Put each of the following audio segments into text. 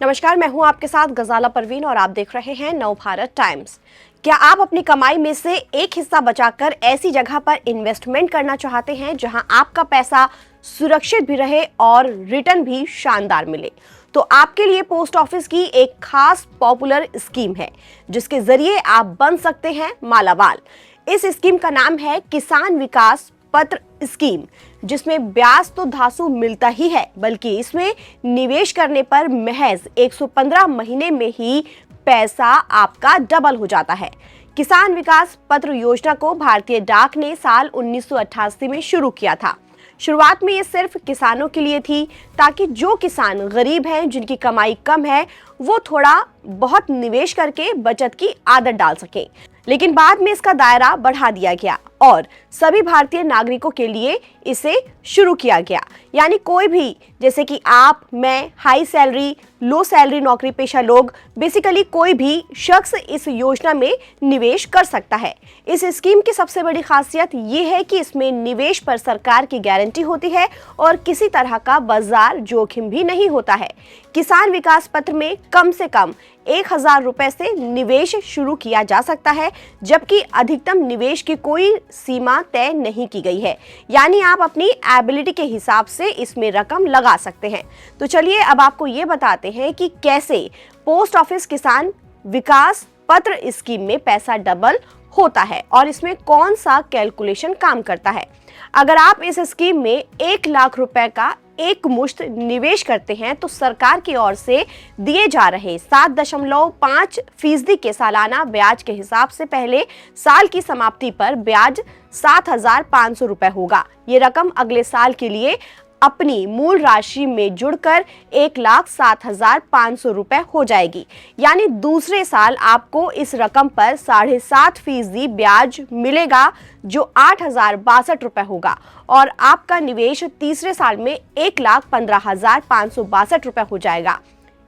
नमस्कार, मैं हूं आपके साथ गजाला परवीन और आप देख रहे हैं नवभारत टाइम्स। क्या आप अपनी कमाई में से एक हिस्सा बचाकर ऐसी जगह पर इन्वेस्टमेंट करना चाहते हैं जहां आपका पैसा सुरक्षित भी रहे और रिटर्न भी शानदार मिले? तो आपके लिए पोस्ट ऑफिस की एक खास पॉपुलर स्कीम है जिसके जरिए आप बन सकते हैं मालामाल। इस स्कीम का नाम है किसान विकास पत्र स्कीम, जिसमें ब्याज तो धांसू मिलता ही है, बल्कि इसमें निवेश करने पर महज 115 महीने में ही पैसा आपका डबल हो जाता है। किसान विकास पत्र योजना को भारतीय डाक ने साल 1988 में शुरू किया था। शुरुआत में ये सिर्फ किसानों के लिए थी, ताकि जो किसान गरीब हैं, जिनकी कमाई कम है, वो थोड़ा बहुत निवेश करके बचत की आदत डाल सकें। लेकिन बाद में इसका दायरा बढ़ा दिया गया और सभी भारतीय नागरिकों के लिए इसे शुरू किया गया। यानी कोई भी, जैसे कि आप, मैं, हाई सैलरी, लो सैलरी नौकरी पेशा लोग, बेसिकली कोई भी शख्स इस योजना में निवेश कर सकता है। इस स्कीम की सबसे बड़ी खासियत ये है कि इसमें निवेश पर सरकार की गारंटी होती है और किसी तरह का बाजार जोखिम भी नहीं होता है। किसान विकास पत्र में कम से कम 1000 रुपए से निवेश शुरू किया जा सकता है, जबकि अधिकतम निवेश की कोई सीमा तय नहीं की गई है। यानी आप अपनी एबिलिटी के हिसाब से इसमें रकम लगा सकते हैं। तो चलिए अब आपको ये बताते हैं कि कैसे पोस्ट ऑफिस किसान विकास पत्र स्कीम में पैसा डबल होता है और इसमें कौन सा कैलकुलेशन काम करता है। अगर आप इस स्कीम में 1 लाख रुपए का एक मुश्त निवेश करते हैं तो सरकार की ओर से दिए जा रहे 7.5% के सालाना ब्याज के हिसाब से पहले साल की समाप्ति पर ब्याज 7,500 रुपए होगा। ये रकम अगले साल के लिए अपनी मूल राशि में जुड़कर 1,07,500 रुपए हो जाएगी। यानी दूसरे साल आपको इस रकम पर 7.5% ब्याज मिलेगा, जो 8,062 रुपए होगा और आपका निवेश तीसरे साल में 1,15,562 रुपए हो जाएगा।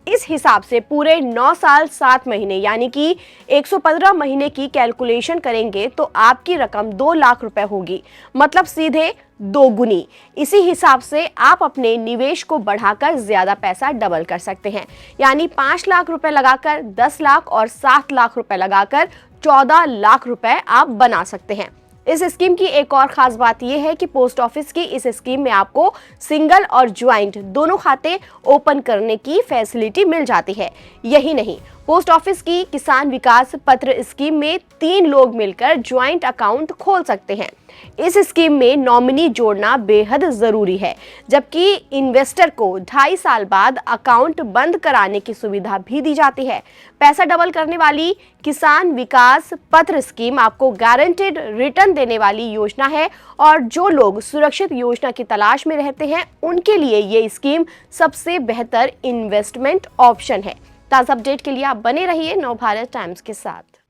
इस हिसाब से पूरे 9 साल 7 महीने यानी कि 115 महीने की कैलकुलेशन करेंगे तो आपकी रकम 2 लाख रुपए होगी, मतलब सीधे 2 गुनी। इसी हिसाब से आप अपने निवेश को बढ़ाकर ज्यादा पैसा डबल कर सकते हैं, यानी 5 लाख रुपए लगाकर 10 लाख और 7 लाख रुपए लगाकर 14 लाख रुपए आप बना सकते हैं। इस स्कीम की एक और खास बात यह है कि पोस्ट ऑफिस की इस स्कीम में आपको सिंगल और ज्वाइंट दोनों खाते ओपन करने की फैसिलिटी मिल जाती है। यही नहीं, पोस्ट ऑफिस की किसान विकास पत्र स्कीम में 3 लोग मिलकर ज्वाइंट अकाउंट खोल सकते हैं। इस स्कीम में नॉमिनी जोड़ना बेहद जरूरी है, जबकि इन्वेस्टर को 2.5 साल बाद अकाउंट बंद कराने की सुविधा भी दी जाती है। पैसा डबल करने वाली किसान विकास पत्र स्कीम आपको गारंटेड रिटर्न देने वाली योजना है और जो लोग सुरक्षित योजना की तलाश में रहते हैं उनके लिए ये स्कीम सबसे बेहतर इन्वेस्टमेंट ऑप्शन है। ताज़ा अपडेट के लिए आप बने रहिए नवभारत टाइम्स के साथ।